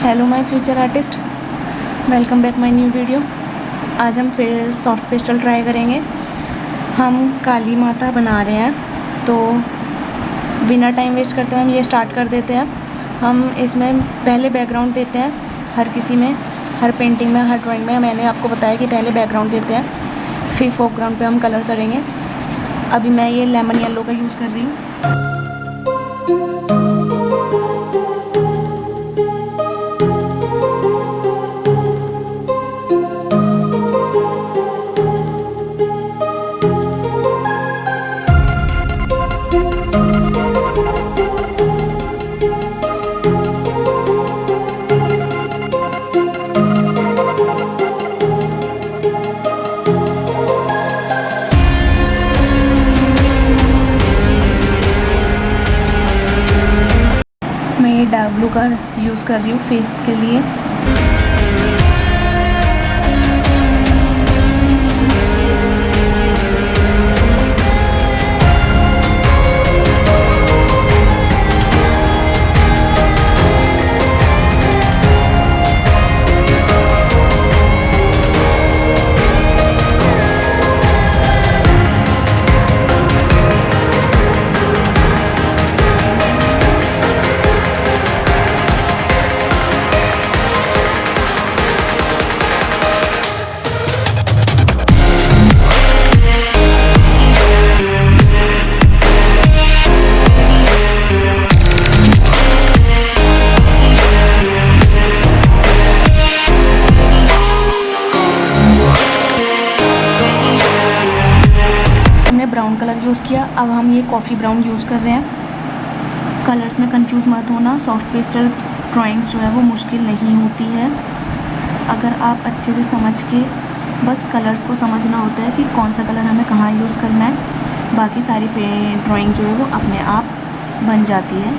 Hello my future artist, welcome back my new video. आज हम फिर सॉफ्ट पेस्टल ट्राई करेंगे। हम काली माता बना रहे हैं, तो बिना टाइम वेस्ट करते हुए हम ये स्टार्ट कर देते हैं। हम इसमें पहले बैकग्राउंड देते हैं, हर किसी में, हर पेंटिंग में, हर ड्राइंग में मैंने आपको बताया कि पहले बैकग्राउंड देते हैं, फिर फोरग्राउंड पे हम कलर करेंगे। अभी मैं ये लेमन येलो का यूज़ कर रही हूँ। मैं ये डार्क ब्लू का यूज़ कर रही हूँ फेस के लिए। ब्राउन कलर यूज़ किया, अब हम ये कॉफ़ी ब्राउन यूज़ कर रहे हैं। कलर्स में कंफ्यूज मत होना, सॉफ्ट पेस्टल ड्राइंग्स जो है वो मुश्किल नहीं होती है। अगर आप अच्छे से समझ के बस कलर्स को समझना होता है कि कौन सा कलर हमें कहाँ यूज़ करना है, बाकी सारी ड्राइंग जो है वो अपने आप बन जाती है।